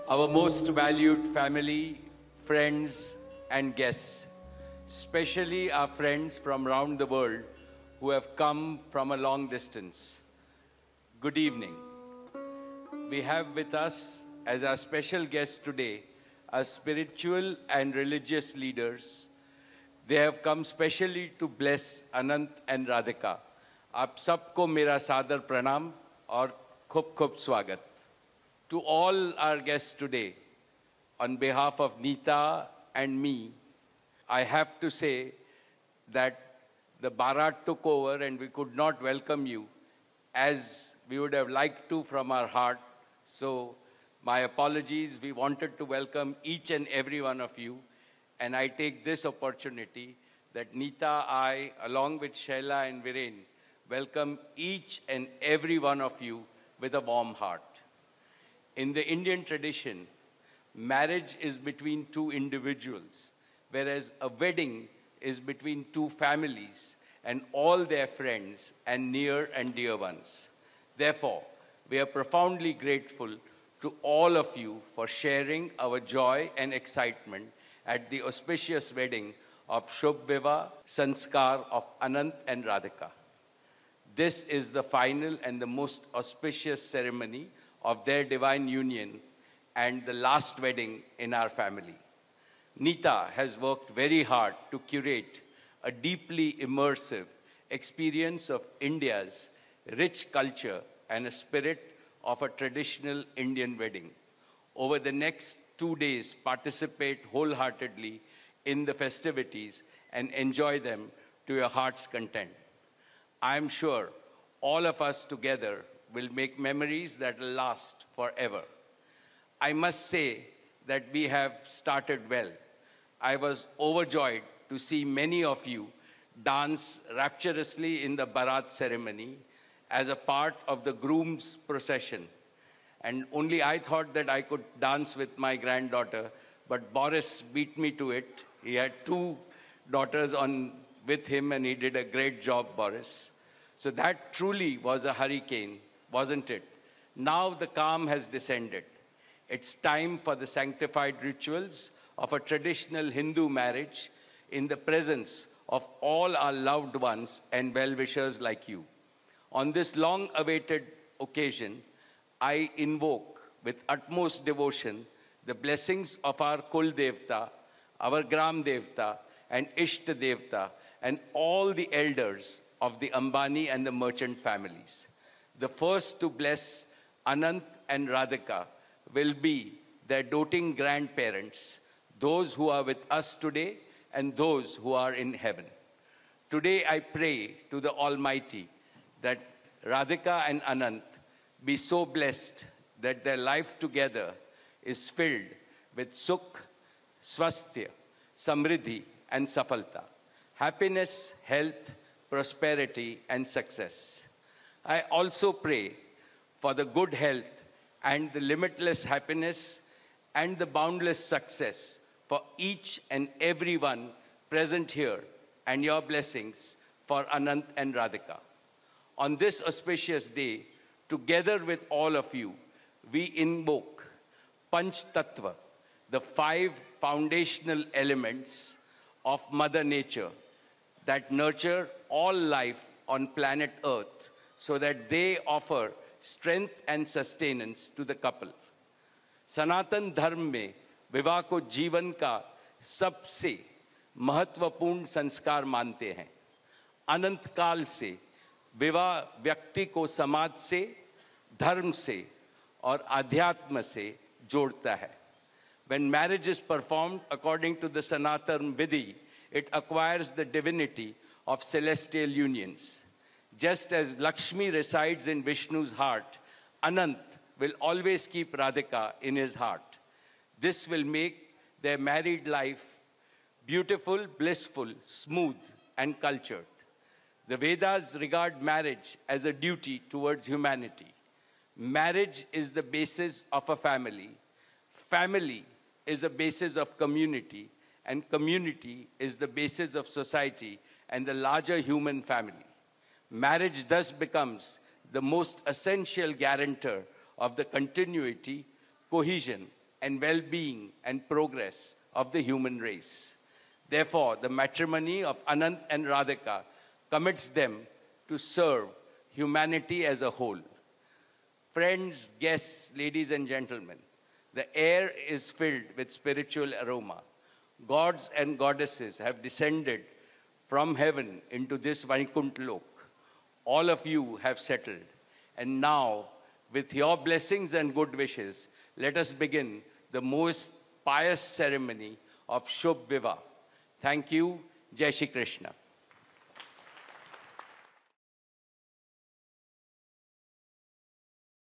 Our most valued family, friends and guests, especially our friends from around the world who have come from a long distance. Good evening. We have with us as our special guests today our spiritual and religious leaders. They have come specially to bless Anant and Radhika. आप सबको मेरा सादर प्रणाम और खूब खूब स्वागत. To all our guests today, on behalf of Neeta and me, I have to say that the Bharat took over and we could not welcome you as we would have liked to from our heart. So my apologies. We wanted to welcome each and every one of you. And I take this opportunity that Neeta, I, along with Shaila and Viren, welcome each and every one of you with a warm heart. In the Indian tradition, marriage is between two individuals, whereas a wedding is between two families and all their friends and near and dear ones. Therefore, we are profoundly grateful to all of you for sharing our joy and excitement at the auspicious wedding of Shubh Vivah Sanskar of Anant and Radhika. This is the final and the most auspicious ceremony of their divine union and the last wedding in our family. Neeta has worked very hard to curate a deeply immersive experience of India's rich culture and a spirit of a traditional Indian wedding. Over the next 2 days, participate wholeheartedly in the festivities and enjoy them to your heart's content. I am sure all of us together will make memories that will last forever. I must say that we have started well. I was overjoyed to see many of you dance rapturously in the Bharat ceremony as a part of the groom's procession. And only I thought that I could dance with my granddaughter, but Boris beat me to it. He had 2 daughters with him and he did a great job, Boris. So that truly was a hurricane, wasn't it? Now the calm has descended. It's time for the sanctified rituals of a traditional Hindu marriage in the presence of all our loved ones and well-wishers like you. On this long-awaited occasion, I invoke with utmost devotion the blessings of our Kul Devta, our Gram Devta, and Ishta Devta, and all the elders of the Ambani and the merchant families. The first to bless Anant and Radhika will be their doting grandparents, those who are with us today and those who are in heaven. Today I pray to the Almighty that Radhika and Anant be so blessed that their life together is filled with sukh, swasthya, samriddhi and safalta, happiness, health, prosperity and success. I also pray for the good health and the limitless happiness and the boundless success for each and every one present here and your blessings for Anant and Radhika. On this auspicious day, together with all of you, we invoke Panch Tattva, the 5 foundational elements of Mother Nature that nurture all life on planet Earth so that they offer strength and sustenance to the couple. सनातन धर्म में विवाह को जीवन का सबसे महत्वपूर्ण संस्कार मानते हैं. अनंत काल से विवाह व्यक्ति को समाज से, धर्म से और अध्यात्म से जोड़ता है. When marriage is performed according to the Sanatan Vidhi, it acquires the divinity of celestial unions. Just as Lakshmi resides in Vishnu's heart, Anant will always keep Radhika in his heart. This will make their married life beautiful, blissful, smooth, and cultured. The Vedas regard marriage as a duty towards humanity. Marriage is the basis of a family. Family is a basis of community, and community is the basis of society and the larger human family. Marriage thus becomes the most essential guarantor of the continuity, cohesion, and well-being and progress of the human race. Therefore, the matrimony of Anant and Radhika commits them to serve humanity as a whole. Friends, guests, ladies and gentlemen, the air is filled with spiritual aroma. Gods and goddesses have descended from heaven into this Vaikuntha Lok. All of you have settled. And now, with your blessings and good wishes, let us begin the most pious ceremony of Shubh Vivah. Thank you. Jai Shri Krishna.